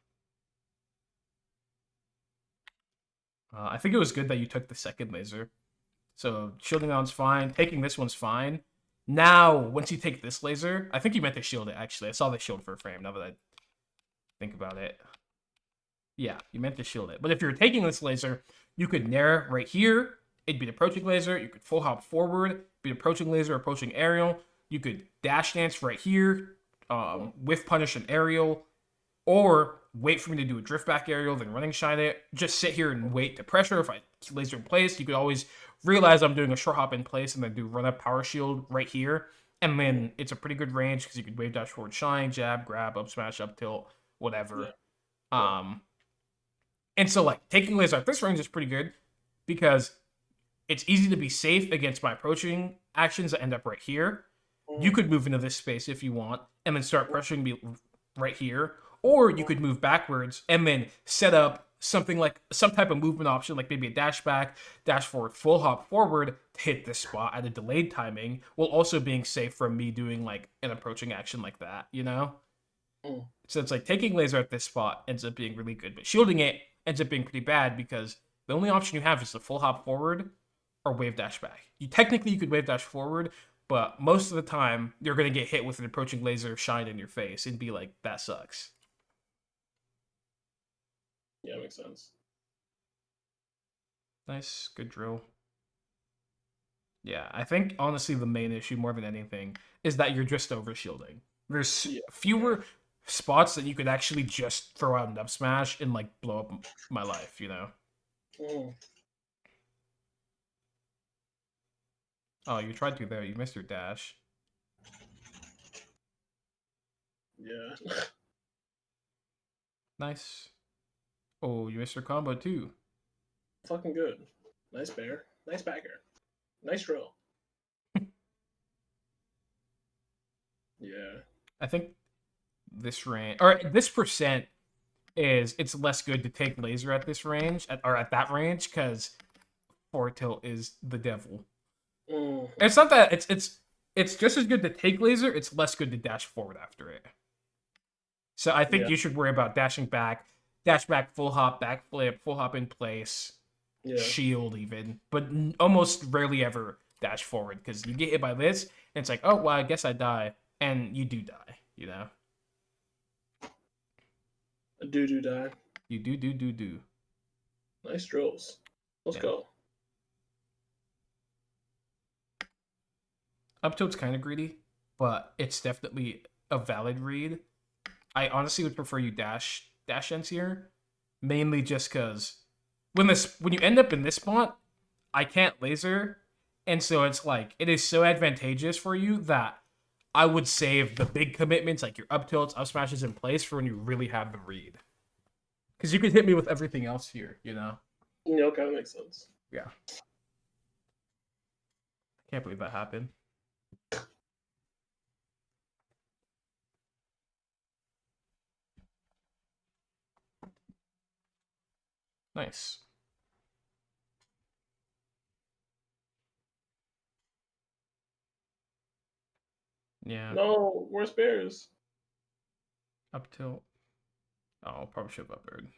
I think it was good that you took the second laser. So shielding that one's fine. Taking this one's fine. Now, once you take this laser, I think you meant to shield it, actually. I saw the shield for a frame, now that I think about it. Yeah, you meant to shield it. But if you're taking this laser, you could nair right here. It'd be the approaching laser. You could full hop forward, be approaching laser, approaching aerial. You could dash dance right here, whiff punish an aerial, or wait for me to do a drift back aerial, then running shine it. Just sit here and wait to pressure. If I laser in place, you could always realize I'm doing a short hop in place and then do run up power shield right here. And then it's a pretty good range because you could wave dash forward shine, jab, grab, up smash, up tilt, whatever. Yeah. And so like taking laser at this range is pretty good because it's easy to be safe against my approaching actions that end up right here. You could move into this space if you want and then start pressuring me right here. Or you could move backwards and then set up something like some type of movement option, like maybe a dash back, dash forward, full hop forward to hit this spot at a delayed timing, while also being safe from me doing like an approaching action like that, you know? Mm. So it's like taking laser at this spot ends up being really good, but shielding it ends up being pretty bad because the only option you have is the full hop forward or wave dash back. You could wave dash forward, but most of the time you're gonna get hit with an approaching laser shine in your face and be like, that sucks. Yeah, makes sense. Nice, good drill. Yeah, I think honestly the main issue more than anything is that you're just over shielding. There's Yeah. fewer spots that you could actually just throw out an up smash and like blow up my life, you know. Mm, Oh, you tried to there. You missed your dash. yeah. Nice. Oh, you missed your combo too. Fucking good. Nice bear. Nice backer. Nice drill. Yeah. I think this range or this percent is it's less good to take laser at this range or at that range because forward tilt is the devil. Mm, It's not that it's just as good to take laser. It's less good to dash forward after it. So I think yeah. you should worry about dashing back, dash back, full hop, back flip, full hop in place, Yeah. shield even, but almost rarely ever dash forward because you get hit by this and it's like, oh well, I guess I die, and you do die. You know, A doo-doo die. you do. Nice drills. Let's Yeah, go. up tilt's kind of greedy, but it's definitely a valid read. I honestly would prefer you dash ends here, mainly just because when you end up in this spot, I can't laser, and so it's like it is so advantageous for you that I would save the big commitments like your up tilts, up smashes in place for when you really have the read. Because you could hit me with everything else here, you know? Yeah, kind of makes sense. Yeah. Can't believe that happened. Nice. Yeah. No, worse bears. Up tilt. Oh, probably should have up bird.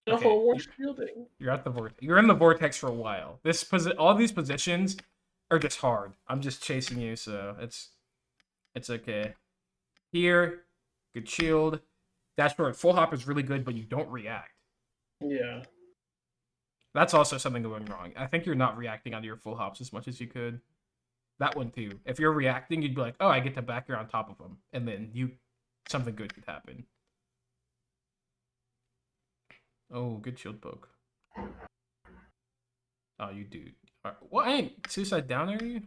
Okay, No, worse shielding. you're at the vortex. You're in the vortex for a while. All these positions are just hard. I'm just chasing you, so it's okay. Here, good shield. Dashboard full hop is really good, but you don't react. Yeah. That's also something going wrong. I think you're not reacting onto your full hops as much as you could. That one too. If you're reacting, you'd be like, "Oh, I get to back here on top of them," and then something good could happen. Oh, good shield poke. Oh, you do. Well, I ain't suicide down, are you?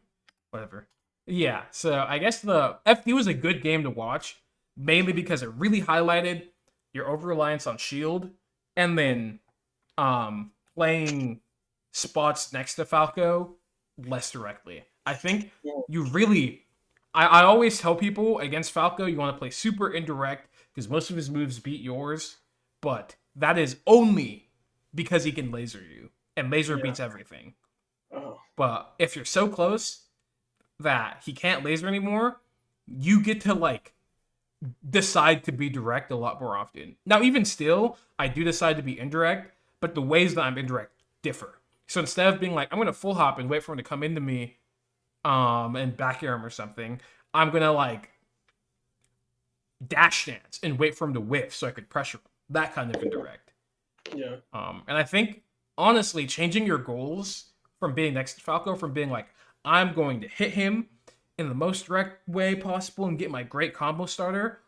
Whatever. Yeah. So I guess the FD was a good game to watch, mainly because it really highlighted your over reliance on shield, and then playing spots next to Falco less directly. I think you really I always tell people against Falco you want to play super indirect because most of his moves beat yours, but that is only because he can laser you. And laser Yeah. beats everything. Oh. But if you're so close that he can't laser anymore, you get to like decide to be direct a lot more often. Now, even still, I do decide to be indirect, but the ways that I'm indirect differ. So instead of being like, I'm gonna full hop and wait for him to come into me, and back air him or something, I'm gonna like dash dance and wait for him to whiff so I could pressure him. That kind of indirect. Yeah. And I think honestly, changing your goals from being next to Falco, from being like, I'm going to hit him in the most direct way possible and get my great combo starter,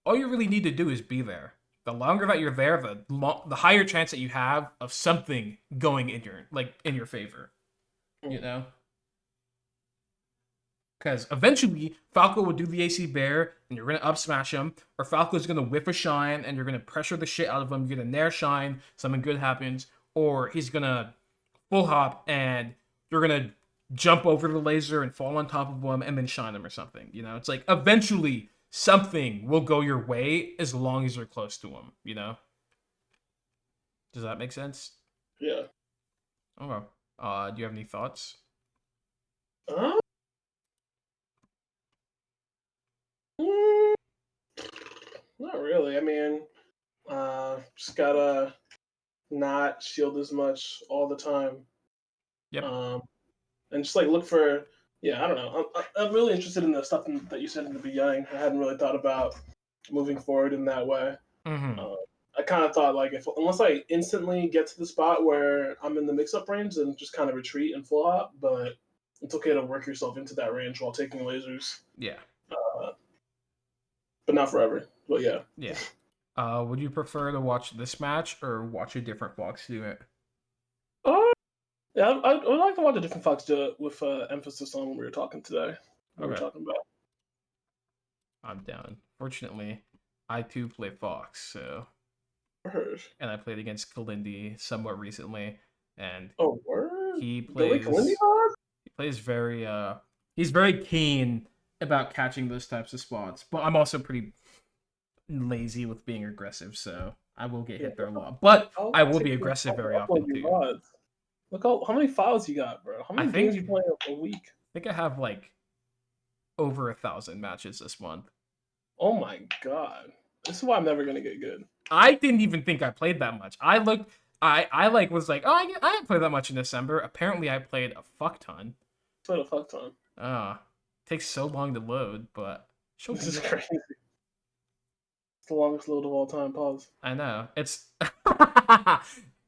all you really need to do is be there. The longer that you're there, the higher chance that you have of something going in your favor. You know? Because eventually, Falco will do the AC Bear, and you're going to up smash him, or Falco's going to whiff a Shine, and you're going to pressure the shit out of him, get a Nair Shine, something good happens, or he's going to full hop, and you're going to jump over the laser and fall on top of him, and then shine him or something. You know, it's like, eventually, something will go your way as long as you're close to him, you know? Does that make sense? Yeah. Okay. Do you have any thoughts? Uh, mm, Not really. I mean, just gotta not shield as much all the time. Yep. And just like look for, yeah, I don't know. I'm really interested in the stuff that you said in the beginning. I hadn't really thought about moving forward in that way. Mm-hmm. Uh, I kind of thought like if unless I instantly get to the spot where I'm in the mix-up range, then just kind of retreat and full hop. But it's okay to work yourself into that range while taking lasers, Yeah. uh, but not forever. But yeah, Yeah. Would you prefer to watch this match or watch a different Fox do it? uh, yeah, I would like to watch a different Fox do it with emphasis on what we were talking today. What we were Okay. talking about. I'm down. Fortunately, I too play Fox, so I heard. and I played against Kalindi somewhat recently, and Oh, word. he Billy Kalindi plays hard? he plays very he's very keen about catching those types of spots. But I'm also pretty lazy with being aggressive, so I will get Yeah. hit there a lot. But I'll I will take be your aggressive time to very upload often your too. VODs. Look how many files you got, bro. How I many games you play a week? think I have like over 1,000 matches this month. Oh my god. This is why I'm never gonna get good. I didn't even think I played that much. I looked. I like was like, oh, I didn't play that much in December. Apparently, I played a fuck ton. What a fuck ton. Takes so long to load, but she'll This be is there. crazy. It's the longest load of all time. Pause. I know it's.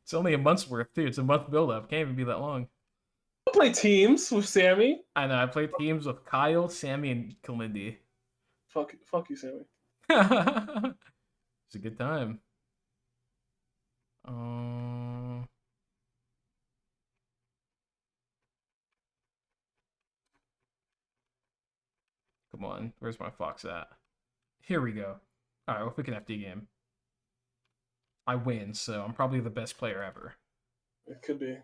It's only a month's worth too. It's a month build up. Can't even be that long. I play teams with Sammy. I know. I played teams with Kyle, Sammy, and Kalindi. Fuck you, Sammy. It's a good time. Um, Come on. Where's my fox at? Here we go. All right, we'll pick an FD game. I win, so I'm probably the best player ever. It could be.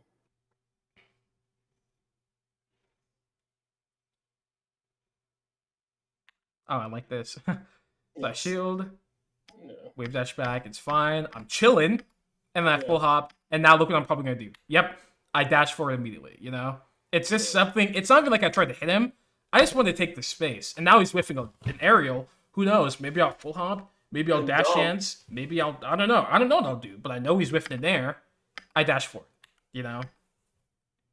Oh, I like this. So I Yes. shield, Yeah. wave dash back. It's fine. I'm chilling, and then I full hop. And now look what I'm probably gonna do. Yep, I dash forward immediately. You know, it's just something. It's not even like I tried to hit him. I just wanted to take the space, and now he's whiffing an aerial. Who knows? Maybe I'll full hop. Maybe I'll And dash dumb. hands. Maybe I'll. I don't know. I don't know what I'll do, but I know he's whiffing in there. I dash forward. You know,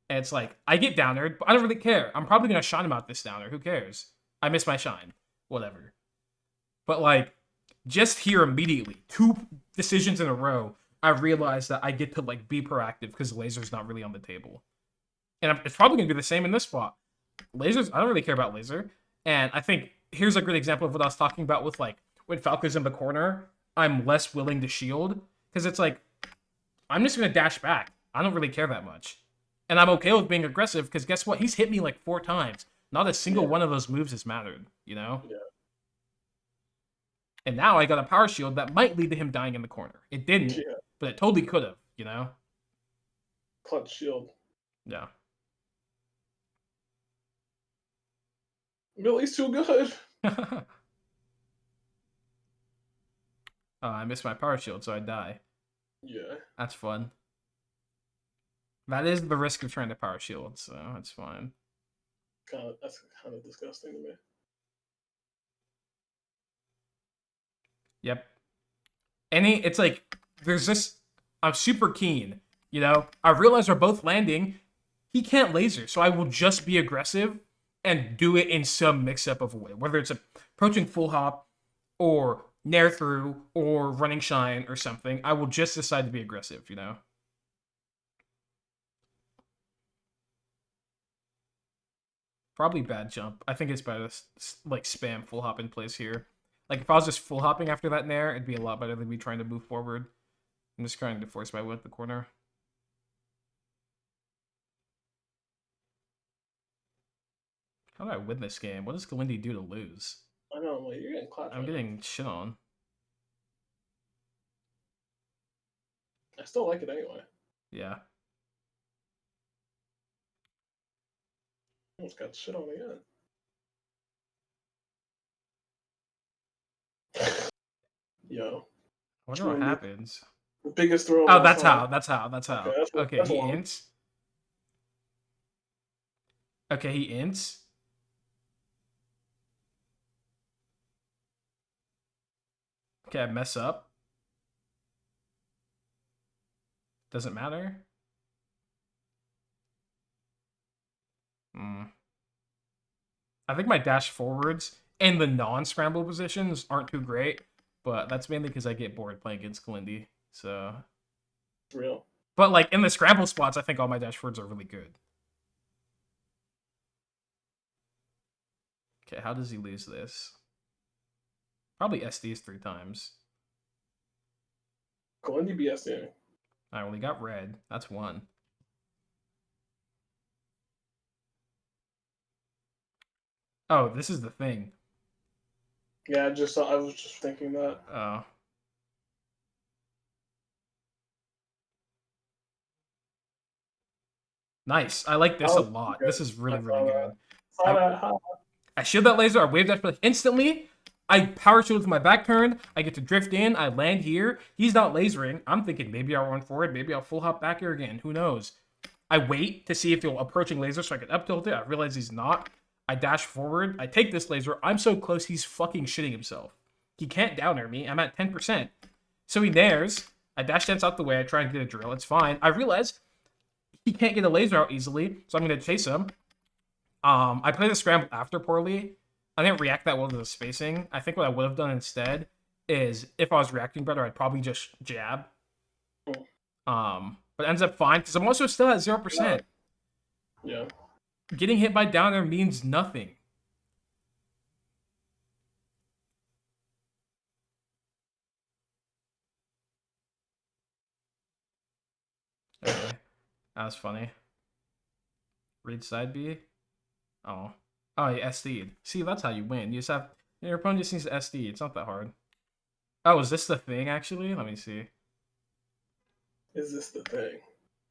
and it's like I get downered, but I don't really care. I'm probably gonna shine him out this downer. Who cares? I miss my shine. Whatever. But like, just here immediately, 2 decisions in a row, I realized that I get to like be proactive because laser's not really on the table, and it's probably gonna be the same in this spot. Lasers, I don't really care about laser, and I think here's a good example of what I was talking about with like when Falco's in the corner, I'm less willing to shield because it's like I'm just gonna dash back. I don't really care that much, and I'm okay with being aggressive because guess what? He's hit me like 4 times. Not a single one of those moves has mattered. You know. Yeah. And now I got a power shield that might lead to him dying in the corner. It didn't, Yeah. but it totally could have, you know? Clutch shield. Yeah. Billy's too good. I missed my power shield, so I die. Yeah. That's fun. That is the risk of trying to power shield, so that's fine. That's kind of disgusting to me. Yep. It's like, there's this, I'm super keen, you know? I realize we're both landing. He can't laser, so I will just be aggressive and do it in some mix-up of a way. Whether it's approaching full hop, or nair through, or running shine, or something. I will just decide to be aggressive, you know? Probably bad jump. I think it's better to like spam full hop in place here. Like if I was just full hopping after that nair, it'd be a lot better than me trying to move forward. I'm just trying to force my way at the corner. How do I win this game? What does Kalindi do to lose? I know, like, you're getting clapped. I'm getting shit on. I still like it anyway. Yeah. Almost got shit on again. Yo. I wonder what happens. The biggest throw. Oh, that's how. That's how. Okay, that's he long. ints. Okay, he ints. Okay, I mess up. Doesn't matter. I think my dash forwards and the non-scramble positions aren't too great. but that's mainly because I get bored playing against Kalindi. So, It's real. but like in the scramble spots, I think all my dash forwards are really good. Okay, how does he lose this? Probably SDs 3 times. Kalindi BSing. I only got red. That's 1. Oh, this is the thing. Yeah, I was just thinking that. Oh. Nice. I like this a lot. Good. This is really, I saw really good. that. Saw that. I shield that laser, I wave dash like instantly. I power shield with my back turn. I get to drift in. I land here. He's not lasering. I'm thinking maybe I'll run forward. Maybe I'll full hop back here again. Who knows? I wait to see if he'll approaching laser so I can up tilt it. I realize he's not. I dash forward. I take this laser. I'm so close, he's fucking shitting himself. He can't down air me. I'm at 10%. So he nares. I dash dance out the way. I try and get a drill. It's fine. I realize he can't get a laser out easily, so I'm going to chase him. I played the scramble after poorly. I didn't react that well to the spacing. I think what I would have done instead is, if I was reacting better, I'd probably just jab. But it ends up fine, because I'm also still at 0%. Yeah. Getting hit by down air means nothing. Okay. That was funny. Read side B. Oh. Oh, you SD'd. See, that's how you win. You just have... Your opponent just needs to SD. It's not that hard. Oh, is this the thing, actually? Let me see. Is this the thing?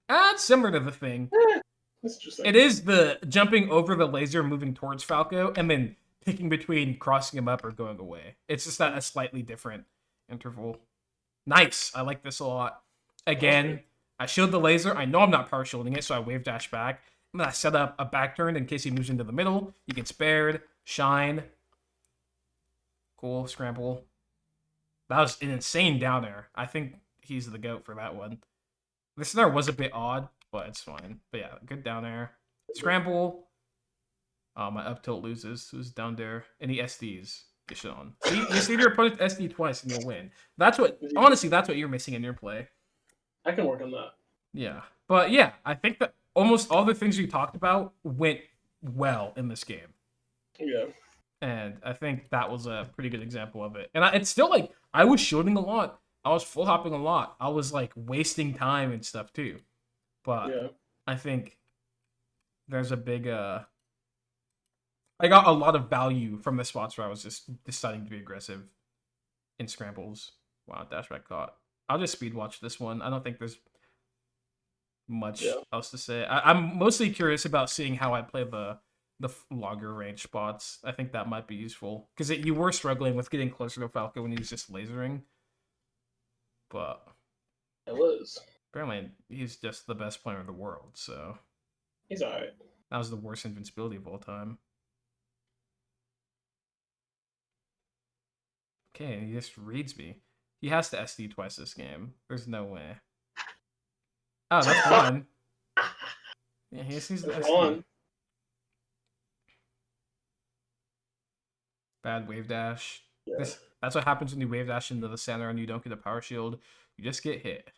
It's similar to the thing. It's just It is the jumping over the laser, moving towards Falco, and then picking between crossing him up or going away. It's just that a slightly different interval. Nice. I like this a lot. Again, I shield the laser. I know I'm not power shielding it, so I wave dash back. I'm going to set up a back turn in case he moves into the middle. He gets spared. Shine. Cool. Scramble. That was an insane down air. I think he's the GOAT for that one. This there was a bit odd, but it's fine. But yeah, good down air. Scramble. My up tilt loses. Who's down there? Any SDs? Get shit on. See, you see your opponent SD twice and you'll win. That's what, honestly, that's what you're missing in your play. I can work on that. Yeah. But yeah, I think that almost all the things we talked about went well in this game. Yeah. And I think that was a pretty good example of it. And it's still like, I was shooting a lot. I was full hopping a lot. I was like wasting time and stuff too. But yeah. I think there's a big, I got a lot of value from the spots where I was just deciding to be aggressive in scrambles. Wow, dashback caught. I'll just speed watch this one. I don't think there's much else to say. I'm mostly curious about seeing how I play the longer range spots. I think that might be useful because you were struggling with getting closer to Falco when he was just lasering. But it was apparently he's just the best player in the world. So he's alright. That was the worst invincibility of all time. Okay, he just reads me. He has to SD twice this game. There's no way. Oh, that's one. Yeah, he just needs to SD. One. Bad wave dash. Yeah. That's what happens when you wave dash into the center and you don't get a power shield. You just get hit.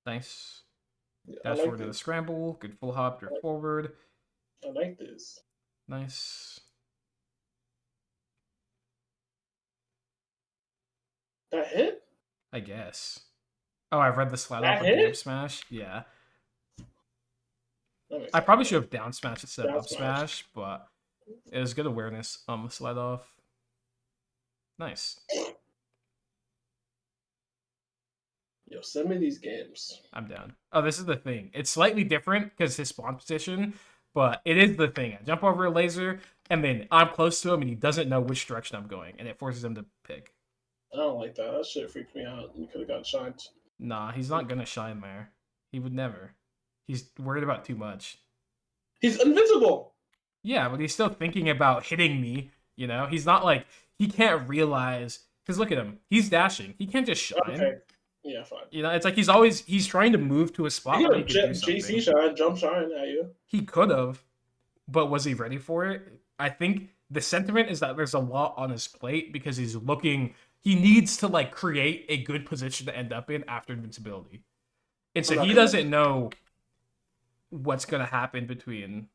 Nice. Yeah, dash forward to the scramble. Good full hop, drift forward. I like this. Nice. That hit? I guess. Oh, I've read the slide off of up smash. Yeah. I probably should have down smash instead of up smash, but it was good awareness on the slide off. Nice. Yo, send me these games. I'm down. Oh, this is the thing. It's slightly different because his spawn position, but it is the thing. I jump over a laser, and then I'm close to him, and he doesn't know which direction I'm going, and it forces him to pick. I don't like that. That shit freaked me out. You could have gotten shined. Nah, he's not gonna shine there. He would never. He's worried about too much. He's invincible! Yeah, but he's still thinking about hitting me, you know? He's not like, he can't realize, because look at him. He's dashing. He can't just shine. Okay. Yeah, fine. You know, it's like he's trying to move to a He spot got where a he could do JC something. shot, jump shot at you. He could have, but was he ready for it? I think the sentiment is that there's a lot on his plate because he's looking. He needs to like create a good position to end up in after invincibility, and I'm so not he convinced. doesn't know what's gonna happen between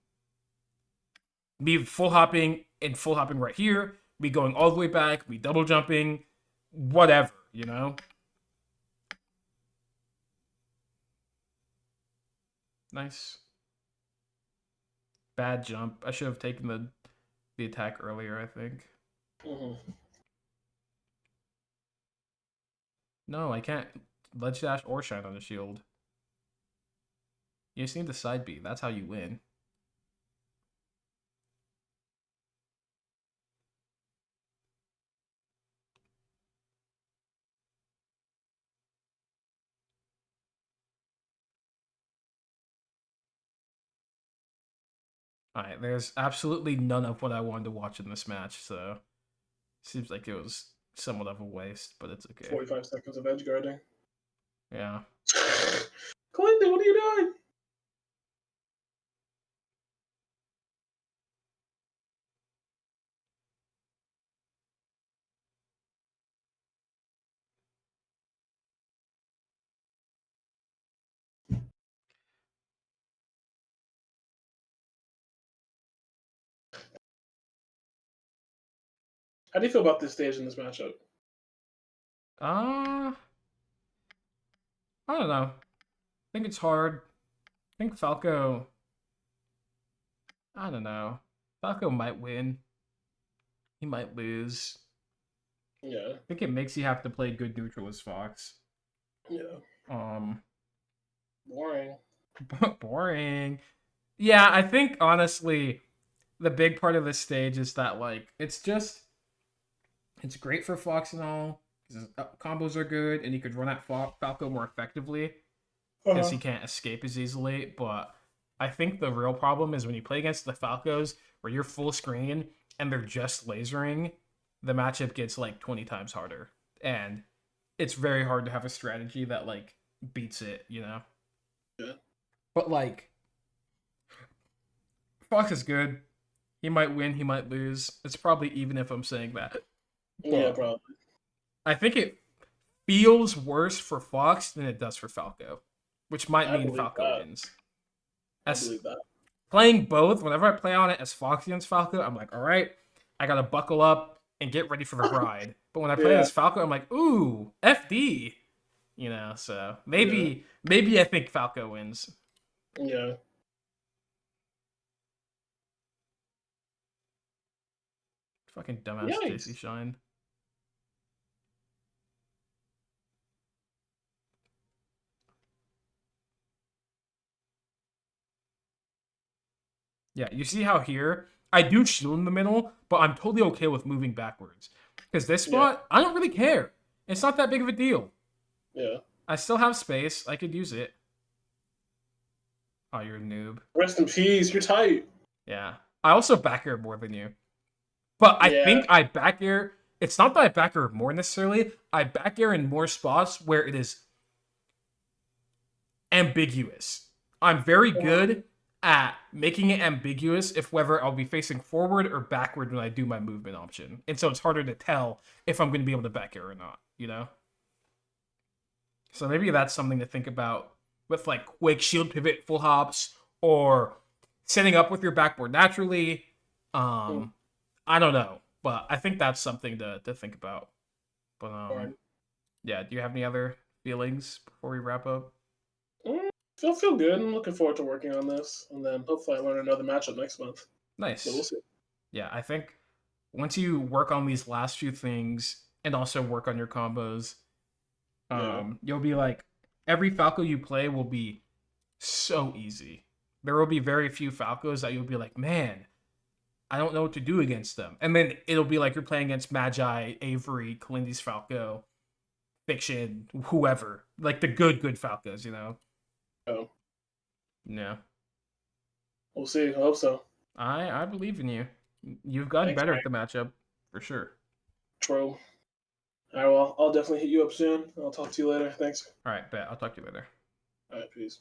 me full hopping right here, me going all the way back, me double jumping, whatever, you know. Nice. Bad jump. I should have taken the attack earlier, I think. Mm-hmm. No, I can't ledge dash or shine on the shield. You just need the side B. That's how you win. Alright, there's absolutely none of what I wanted to watch in this match, so seems like it was somewhat of a waste, but it's okay. 45 seconds of edge guarding. Yeah. Clinton, what are you doing? How do you feel about this stage in this matchup? Uh, I don't know. I think it's hard. I think Falco. I don't know. Falco might win. He might lose. Yeah, I think it makes you have to play good neutral as Fox. yeah. Um, Boring. boring. Yeah, I think honestly, the big part of this stage is that like it's great for Fox and all. His combos are good, and he could run at Falco more effectively because Uh-huh. he can't escape as easily. But I think the real problem is when you play against the Falcos, where you're full screen and they're just lasering, the matchup gets like 20 times harder, and it's very hard to have a strategy that like beats it. You know. Yeah. But like Fox is good. He might win, he might lose. It's probably even if I'm saying that. Yeah, But probably. I think it feels worse for Fox than it does for Falco, which might I mean believe Falco that. wins. I As believe that. playing both, whenever I play on it as Fox against Falco, I'm like, all right, I gotta buckle up and get ready for the ride. But when I play Yeah, as Falco, I'm like, ooh, FD. You know, so yeah, maybe I think Falco wins. yeah. Fucking dumbass JC Yikes. Shine. Yeah, you see how here I do shield in the middle, but I'm totally okay with moving backwards. Because this Yeah, spot, I don't really care. It's not that big of a deal. yeah. I still have space. I could use it. Oh, you're a noob. Rest in peace. You're tight. Yeah. I also back air more than you. But I Yeah. think I back air. It's not that I back air more necessarily. I back air in more spots where it is ambiguous. I'm very good at making it ambiguous if whether I'll be facing forward or backward when I do my movement option. And so it's harder to tell if I'm going to be able to back air or not, you know? So maybe that's something to think about with like quick shield pivot full hops or setting up with your backboard naturally. Mm, Um, I don't know, but I think that's something to think about. But boring. yeah, do you have any other feelings before we wrap up? Feel good. I'm looking forward to working on this, and then hopefully I learn another matchup next month. But we'll Nice. see. Yeah, I think once you work on these last few things and also work on your combos, Yeah. you'll be like every Falco you play will be so easy. There will be very few Falcos that you'll be like, man, I don't know what to do against them. And then it'll be like you're playing against Magi, Avery, Kalindi's Falco, Fiction, whoever. Like the good Falcos, you know? Oh, Yeah. we'll see. I hope so. I believe in you. You've gotten Thanks, better man. at the matchup, for sure. True. All right, well, I'll definitely hit you up soon. I'll talk to you later. Thanks. All right, bet. I'll talk to you later. All right, peace.